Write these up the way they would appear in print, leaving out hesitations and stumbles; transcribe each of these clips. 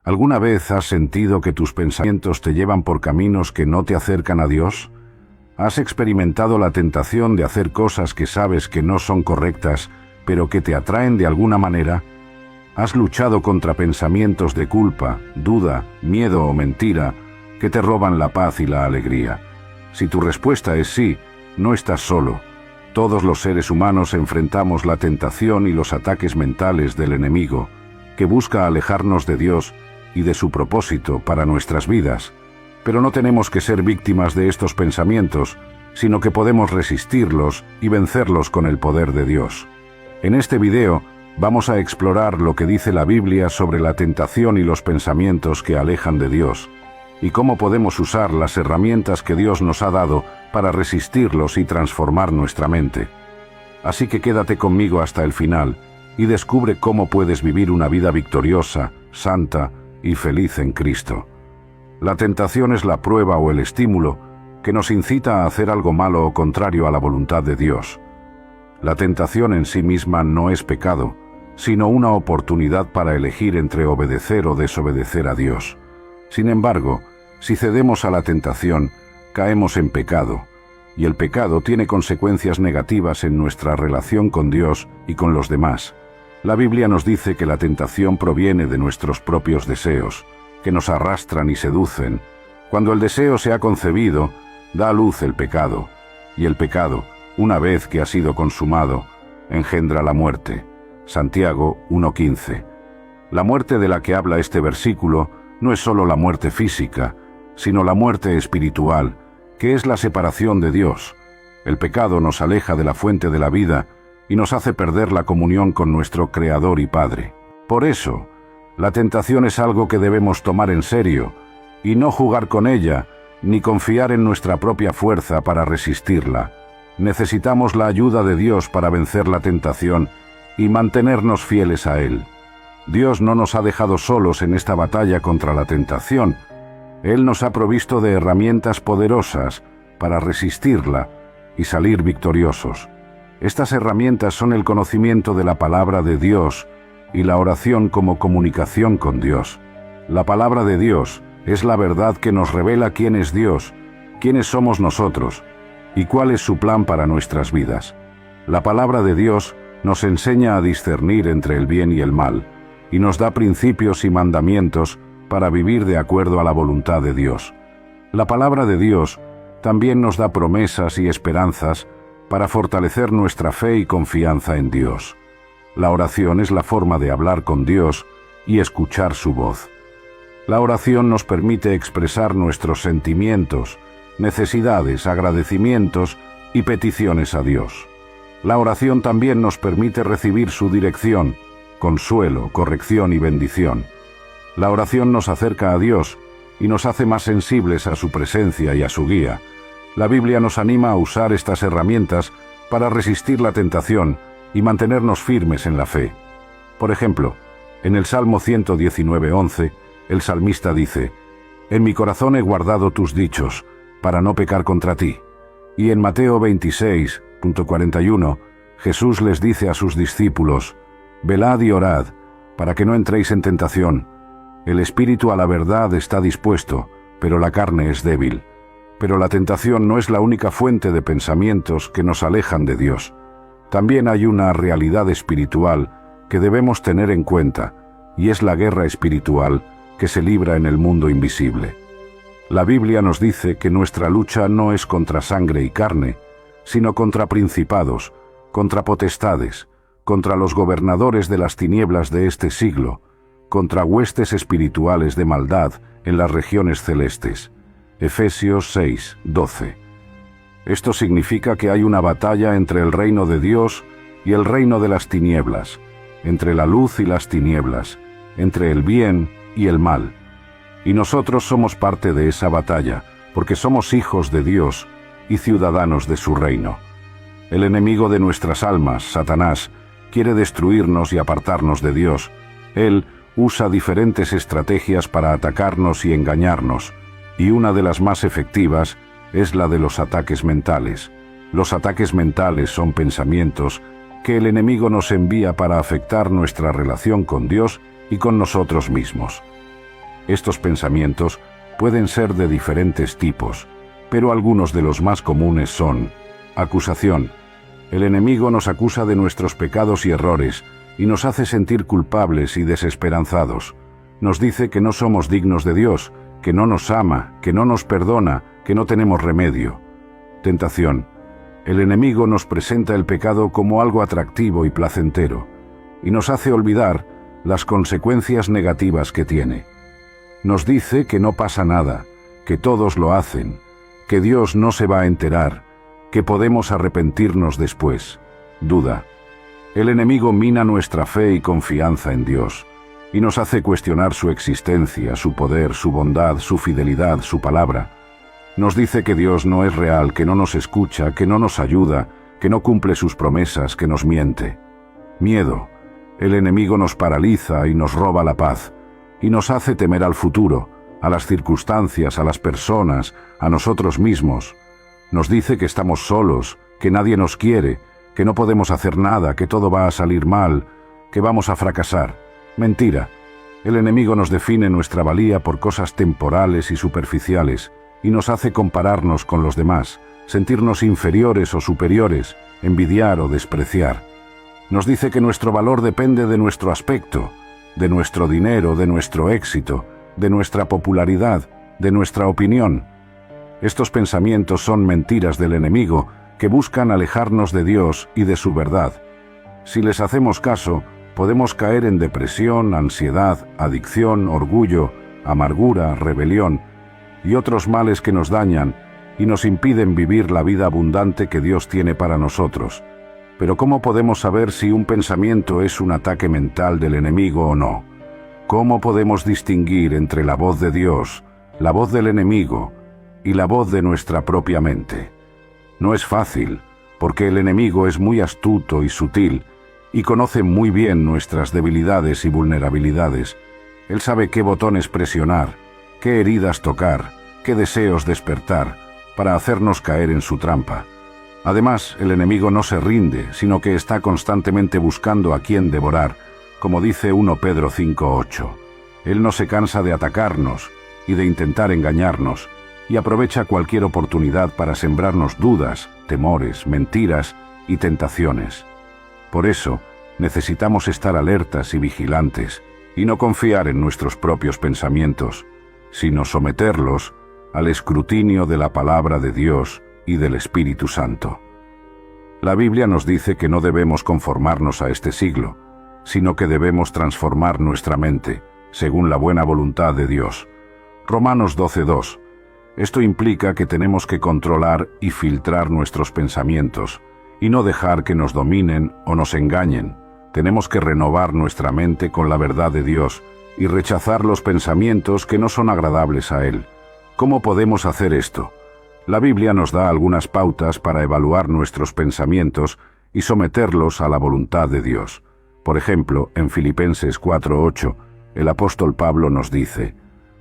¿Alguna vez has sentido que tus pensamientos te llevan por caminos que no te acercan a Dios? ¿Has experimentado la tentación de hacer cosas que sabes que no son correctas, pero que te atraen de alguna manera? ¿Has luchado contra pensamientos de culpa, duda, miedo o mentira que te roban la paz y la alegría? Si tu respuesta es sí, no estás solo. Todos los seres humanos enfrentamos la tentación y los ataques mentales del enemigo, que busca alejarnos de Dios y de su propósito para nuestras vidas. Pero no tenemos que ser víctimas de estos pensamientos, sino que podemos resistirlos y vencerlos con el poder de Dios. En este video vamos a explorar lo que dice la Biblia sobre la tentación y los pensamientos que alejan de Dios, y cómo podemos usar las herramientas que Dios nos ha dado para resistirlos y transformar nuestra mente. Así que quédate conmigo hasta el final y descubre cómo puedes vivir una vida victoriosa, santa y feliz en Cristo. La tentación es la prueba o el estímulo que nos incita a hacer algo malo o contrario a la voluntad de Dios. La tentación en sí misma no es pecado, sino una oportunidad para elegir entre obedecer o desobedecer a Dios. Sin embargo, si cedemos a la tentación, caemos en pecado, y el pecado tiene consecuencias negativas en nuestra relación con Dios y con los demás. La Biblia nos dice que la tentación proviene de nuestros propios deseos, que nos arrastran y seducen. Cuando el deseo se ha concebido, da a luz el pecado, y el pecado, una vez que ha sido consumado, engendra la muerte. Santiago 1:15. La muerte de la que habla este versículo no es solo la muerte física, sino la muerte espiritual, que es la separación de Dios. El pecado nos aleja de la fuente de la vida y nos hace perder la comunión con nuestro Creador y Padre. Por eso, la tentación es algo que debemos tomar en serio y no jugar con ella, ni confiar en nuestra propia fuerza para resistirla. Necesitamos la ayuda de Dios para vencer la tentación y mantenernos fieles a Él. Dios no nos ha dejado solos en esta batalla contra la tentación. Él nos ha provisto de herramientas poderosas para resistirla y salir victoriosos. Estas herramientas son el conocimiento de la palabra de Dios y la oración como comunicación con Dios. La palabra de Dios es la verdad que nos revela quién es Dios, quiénes somos nosotros y cuál es su plan para nuestras vidas. La palabra de Dios nos enseña a discernir entre el bien y el mal, y nos da principios y mandamientos para vivir de acuerdo a la voluntad de Dios. La palabra de Dios también nos da promesas y esperanzas para fortalecer nuestra fe y confianza en Dios. La oración es la forma de hablar con Dios y escuchar su voz. La oración nos permite expresar nuestros sentimientos, necesidades, agradecimientos y peticiones a Dios. La oración también nos permite recibir su dirección, consuelo, corrección y bendición. La oración nos acerca a Dios y nos hace más sensibles a su presencia y a su guía. La Biblia nos anima a usar estas herramientas para resistir la tentación y mantenernos firmes en la fe. Por ejemplo, en el Salmo 119:11, el salmista dice: «En mi corazón he guardado tus dichos, para no pecar contra ti». Y en Mateo 26:41, Jesús les dice a sus discípulos: «Velad y orad, para que no entréis en tentación. El espíritu a la verdad está dispuesto, pero la carne es débil». Pero la tentación no es la única fuente de pensamientos que nos alejan de Dios. También hay una realidad espiritual que debemos tener en cuenta, y es la guerra espiritual que se libra en el mundo invisible. La Biblia nos dice que nuestra lucha no es contra sangre y carne, sino contra principados, contra potestades, contra los gobernadores de las tinieblas de este siglo, contra huestes espirituales de maldad en las regiones celestes. Efesios 6:12. Esto significa que hay una batalla entre el reino de Dios y el reino de las tinieblas, entre la luz y las tinieblas, entre el bien y el mal. Y nosotros somos parte de esa batalla, porque somos hijos de Dios y ciudadanos de su reino. El enemigo de nuestras almas, Satanás, quiere destruirnos y apartarnos de Dios. Él usa diferentes estrategias para atacarnos y engañarnos, y una de las más efectivas es la de los ataques mentales. Los ataques mentales son pensamientos que el enemigo nos envía para afectar nuestra relación con Dios y con nosotros mismos. Estos pensamientos pueden ser de diferentes tipos, pero algunos de los más comunes son: acusación. El enemigo nos acusa de nuestros pecados y errores y nos hace sentir culpables y desesperanzados. Nos dice que no somos dignos de Dios, que no nos ama, que no nos perdona, que no tenemos remedio. Tentación. El enemigo nos presenta el pecado como algo atractivo y placentero, y nos hace olvidar las consecuencias negativas que tiene. Nos dice que no pasa nada, que todos lo hacen, que Dios no se va a enterar, que podemos arrepentirnos después. Duda. El enemigo mina nuestra fe y confianza en Dios, y nos hace cuestionar su existencia, su poder, su bondad, su fidelidad, su palabra. Nos dice que Dios no es real, que no nos escucha, que no nos ayuda, que no cumple sus promesas, que nos miente. Miedo. El enemigo nos paraliza y nos roba la paz, y nos hace temer al futuro, a las circunstancias, a las personas, a nosotros mismos. Nos dice que estamos solos, que nadie nos quiere, que no podemos hacer nada, que todo va a salir mal, que vamos a fracasar. Mentira. El enemigo nos define nuestra valía por cosas temporales y superficiales, y nos hace compararnos con los demás, sentirnos inferiores o superiores, envidiar o despreciar. Nos dice que nuestro valor depende de nuestro aspecto, de nuestro dinero, de nuestro éxito, de nuestra popularidad, de nuestra opinión. Estos pensamientos son mentiras del enemigo que buscan alejarnos de Dios y de su verdad. Si les hacemos caso, podemos caer en depresión, ansiedad, adicción, orgullo, amargura, rebelión y otros males que nos dañan y nos impiden vivir la vida abundante que Dios tiene para nosotros. Pero ¿cómo podemos saber si un pensamiento es un ataque mental del enemigo o no? ¿Cómo podemos distinguir entre la voz de Dios, la voz del enemigo y la voz de nuestra propia mente? No es fácil, porque el enemigo es muy astuto y sutil y conoce muy bien nuestras debilidades y vulnerabilidades. Él sabe qué botones presionar, qué heridas tocar, qué deseos despertar, para hacernos caer en su trampa. Además, el enemigo no se rinde, sino que está constantemente buscando a quién devorar, como dice 1 Pedro 5:8. Él no se cansa de atacarnos y de intentar engañarnos, y aprovecha cualquier oportunidad para sembrarnos dudas, temores, mentiras y tentaciones. Por eso, necesitamos estar alertas y vigilantes, y no confiar en nuestros propios pensamientos, sino someterlos al escrutinio de la palabra de Dios y del Espíritu Santo. La Biblia nos dice que no debemos conformarnos a este siglo, sino que debemos transformar nuestra mente, según la buena voluntad de Dios. Romanos 12:2. Esto implica que tenemos que controlar y filtrar nuestros pensamientos, y no dejar que nos dominen o nos engañen. Tenemos que renovar nuestra mente con la verdad de Dios y rechazar los pensamientos que no son agradables a Él. ¿Cómo podemos hacer esto? La Biblia nos da algunas pautas para evaluar nuestros pensamientos y someterlos a la voluntad de Dios. Por ejemplo, en Filipenses 4:8, el apóstol Pablo nos dice: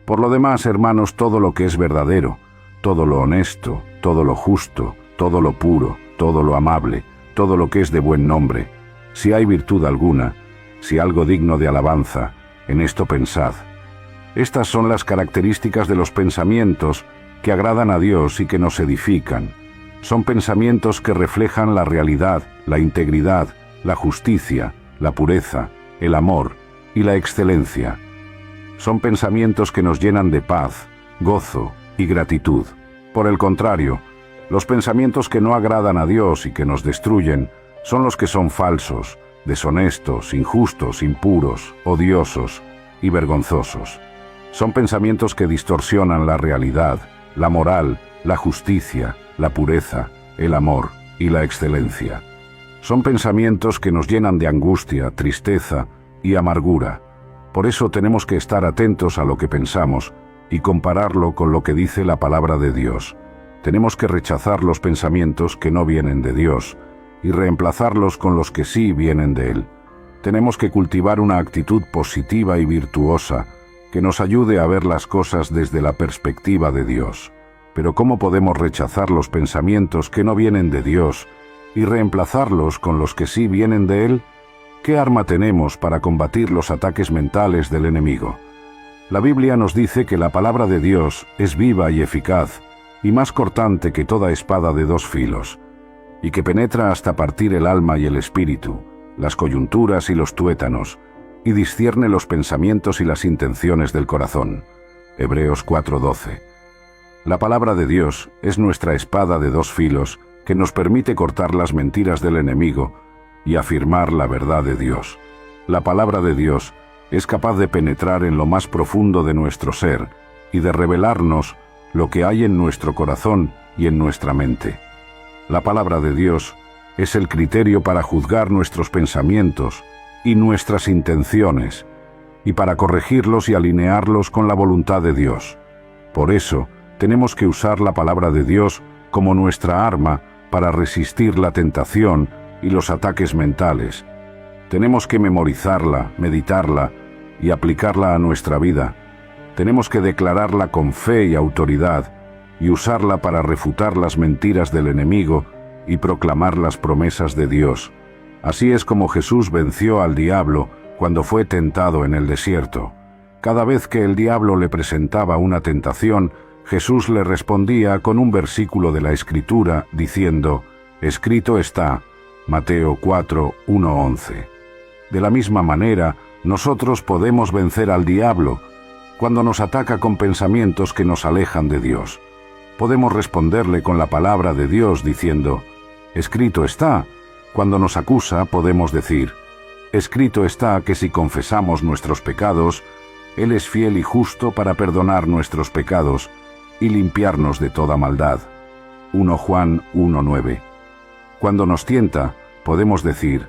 «Por lo demás, hermanos, todo lo que es verdadero, todo lo honesto, todo lo justo, todo lo puro, todo lo amable, todo lo que es de buen nombre, si hay virtud alguna, si algo digno de alabanza, en esto pensad». Estas son las características de los pensamientos que agradan a Dios y que nos edifican. Son pensamientos que reflejan la realidad, la integridad, la justicia, la pureza, el amor y la excelencia. Son pensamientos que nos llenan de paz, gozo y gratitud. Por el contrario, los pensamientos que no agradan a Dios y que nos destruyen son los que son falsos, deshonestos, injustos, impuros, odiosos y vergonzosos. Son pensamientos que distorsionan la realidad, la moral, la justicia, la pureza, el amor y la excelencia. Son pensamientos que nos llenan de angustia, tristeza y amargura. Por eso tenemos que estar atentos a lo que pensamos y compararlo con lo que dice la palabra de Dios. Tenemos que rechazar los pensamientos que no vienen de Dios y reemplazarlos con los que sí vienen de Él. Tenemos que cultivar una actitud positiva y virtuosa que nos ayude a ver las cosas desde la perspectiva de Dios. Pero ¿cómo podemos rechazar los pensamientos que no vienen de Dios y reemplazarlos con los que sí vienen de Él? ¿Qué arma tenemos para combatir los ataques mentales del enemigo? La Biblia nos dice que la palabra de Dios es viva y eficaz, y más cortante que toda espada de dos filos, y que penetra hasta partir el alma y el espíritu, las coyunturas y los tuétanos, y discierne los pensamientos y las intenciones del corazón. Hebreos 4:12. La palabra de Dios es nuestra espada de dos filos que nos permite cortar las mentiras del enemigo y afirmar la verdad de Dios. La palabra de Dios es capaz de penetrar en lo más profundo de nuestro ser y de revelarnos lo que hay en nuestro corazón y en nuestra mente. La palabra de Dios es el criterio para juzgar nuestros pensamientos y nuestras intenciones, y para corregirlos y alinearlos con la voluntad de Dios. Por eso, tenemos que usar la palabra de Dios como nuestra arma para resistir la tentación y los ataques mentales. Tenemos que memorizarla, meditarla y aplicarla a nuestra vida. Tenemos que declararla con fe y autoridad y usarla para refutar las mentiras del enemigo y proclamar las promesas de Dios. Así es como Jesús venció al diablo cuando fue tentado en el desierto. Cada vez que el diablo le presentaba una tentación, Jesús le respondía con un versículo de la Escritura diciendo: «Escrito está», Mateo 4:1-11. De la misma manera, nosotros podemos vencer al diablo cuando nos ataca con pensamientos que nos alejan de Dios. Podemos responderle con la palabra de Dios diciendo: «Escrito está». Cuando nos acusa, podemos decir: «Escrito está que si confesamos nuestros pecados, Él es fiel y justo para perdonar nuestros pecados y limpiarnos de toda maldad». 1 Juan 1:9. Cuando nos tienta, podemos decir: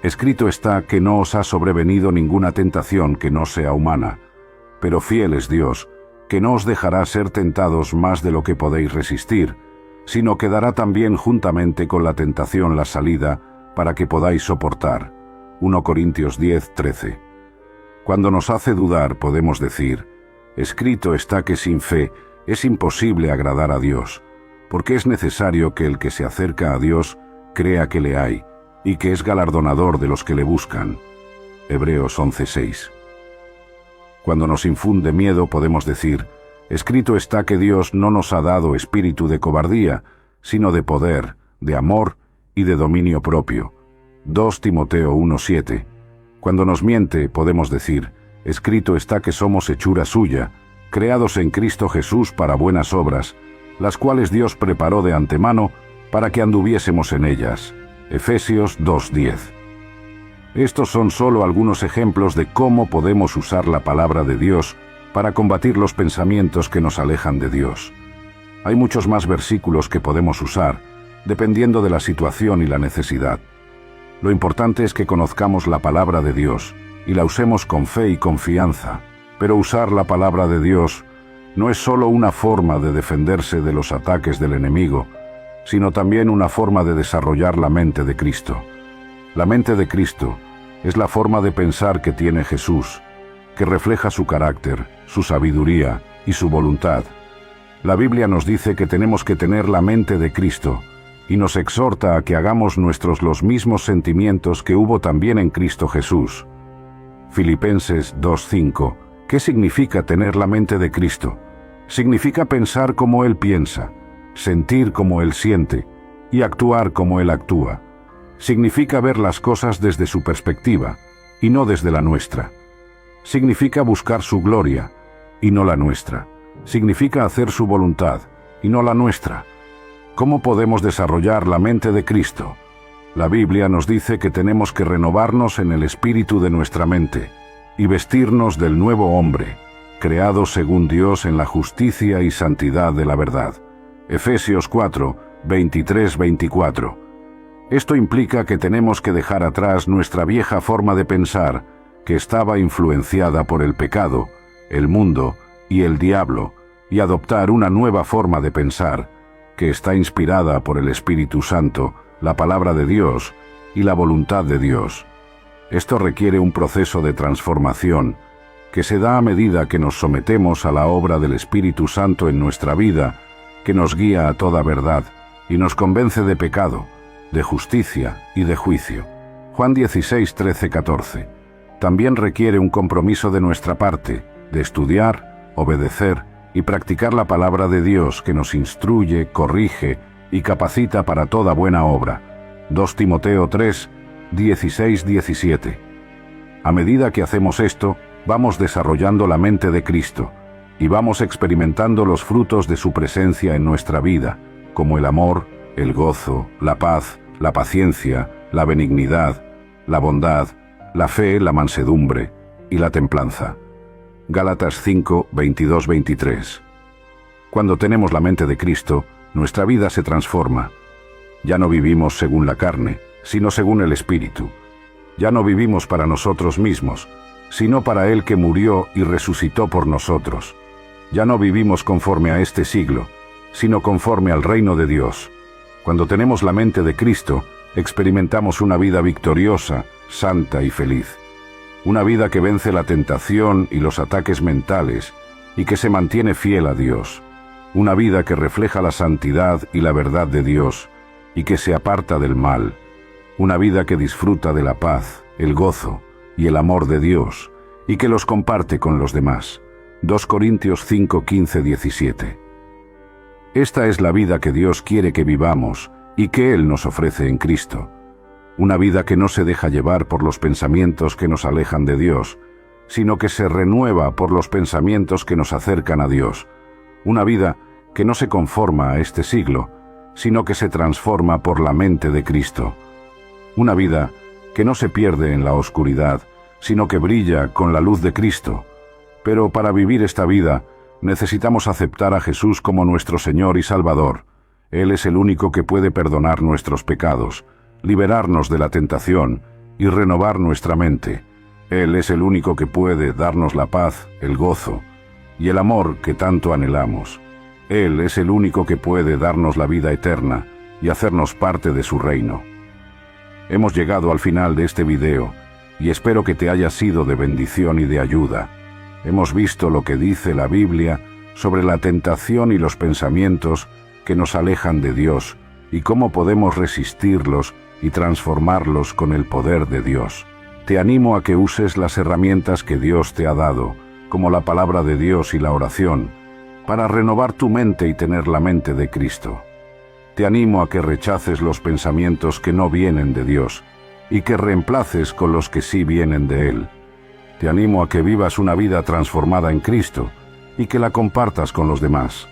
«Escrito está que no os ha sobrevenido ninguna tentación que no sea humana, pero fiel es Dios, que no os dejará ser tentados más de lo que podéis resistir, sino que dará también juntamente con la tentación la salida para que podáis soportar». 1 Corintios 10:13. Cuando nos hace dudar, podemos decir: «Escrito está que sin fe es imposible agradar a Dios, porque es necesario que el que se acerca a Dios crea que le hay, y que es galardonador de los que le buscan». Hebreos 11:6. Cuando nos infunde miedo, podemos decir: «Escrito está que Dios no nos ha dado espíritu de cobardía, sino de poder, de amor y de dominio propio». 2 Timoteo 1:7. Cuando nos miente, podemos decir: «Escrito está que somos hechura suya, creados en Cristo Jesús para buenas obras, las cuales Dios preparó de antemano para que anduviésemos en ellas». Efesios 2:10. Estos son solo algunos ejemplos de cómo podemos usar la palabra de Dios para combatir los pensamientos que nos alejan de Dios. Hay muchos más versículos que podemos usar, dependiendo de la situación y la necesidad. Lo importante es que conozcamos la palabra de Dios y la usemos con fe y confianza. Pero usar la palabra de Dios no es solo una forma de defenderse de los ataques del enemigo, sino también una forma de desarrollar la mente de Cristo. La mente de Cristo es la forma de pensar que tiene Jesús, que refleja su carácter, su sabiduría y su voluntad. La Biblia nos dice que tenemos que tener la mente de Cristo y nos exhorta a que hagamos nuestros los mismos sentimientos que hubo también en Cristo Jesús. Filipenses 2:5. ¿Qué significa tener la mente de Cristo? Significa pensar como Él piensa, sentir como Él siente y actuar como Él actúa. Significa ver las cosas desde su perspectiva y no desde la nuestra. Significa buscar su gloria y no la nuestra. Significa hacer su voluntad y no la nuestra. ¿Cómo podemos desarrollar la mente de Cristo? La Biblia nos dice que tenemos que renovarnos en el espíritu de nuestra mente y vestirnos del nuevo hombre, creado según Dios en la justicia y santidad de la verdad. Efesios 4:23-24. Esto implica que tenemos que dejar atrás nuestra vieja forma de pensar, que estaba influenciada por el pecado, el mundo y el diablo, y adoptar una nueva forma de pensar, que está inspirada por el Espíritu Santo, la palabra de Dios y la voluntad de Dios. Esto requiere un proceso de transformación, que se da a medida que nos sometemos a la obra del Espíritu Santo en nuestra vida, que nos guía a toda verdad y nos convence de pecado, de justicia y de juicio. Juan 16:13-14. También requiere un compromiso de nuestra parte, de estudiar, obedecer y practicar la palabra de Dios que nos instruye, corrige y capacita para toda buena obra. 2 Timoteo 3, 16-17. A medida que hacemos esto, vamos desarrollando la mente de Cristo y vamos experimentando los frutos de su presencia en nuestra vida, como el amor, el gozo, la paz, la paciencia, la benignidad, la bondad, la fe, la mansedumbre y la templanza. Gálatas 5, 22-23. Cuando tenemos la mente de Cristo, nuestra vida se transforma. Ya no vivimos según la carne, sino según el Espíritu. Ya no vivimos para nosotros mismos, sino para Él que murió y resucitó por nosotros. Ya no vivimos conforme a este siglo, sino conforme al reino de Dios. Cuando tenemos la mente de Cristo, experimentamos una vida victoriosa, santa y feliz. Una vida que vence la tentación y los ataques mentales y que se mantiene fiel a Dios. Una vida que refleja la santidad y la verdad de Dios y que se aparta del mal. Una vida que disfruta de la paz, el gozo y el amor de Dios y que los comparte con los demás. 2 Corintios 5, 15-17. Esta es la vida que Dios quiere que vivamos y que Él nos ofrece en Cristo. Una vida que no se deja llevar por los pensamientos que nos alejan de Dios, sino que se renueva por los pensamientos que nos acercan a Dios. Una vida que no se conforma a este siglo, sino que se transforma por la mente de Cristo. Una vida que no se pierde en la oscuridad, sino que brilla con la luz de Cristo. Pero para vivir esta vida, necesitamos aceptar a Jesús como nuestro Señor y Salvador. Él es el único que puede perdonar nuestros pecados, liberarnos de la tentación y renovar nuestra mente. Él es el único que puede darnos la paz, el gozo y el amor que tanto anhelamos. Él es el único que puede darnos la vida eterna y hacernos parte de su reino. Hemos llegado al final de este video y espero que te haya sido de bendición y de ayuda. Hemos visto lo que dice la Biblia sobre la tentación y los pensamientos que nos alejan de Dios y cómo podemos resistirlos y transformarlos con el poder de Dios. Te animo a que uses las herramientas que Dios te ha dado, como la palabra de Dios y la oración, para renovar tu mente y tener la mente de Cristo. Te animo a que rechaces los pensamientos que no vienen de Dios y que reemplaces con los que sí vienen de Él. Te animo a que vivas una vida transformada en Cristo y que la compartas con los demás.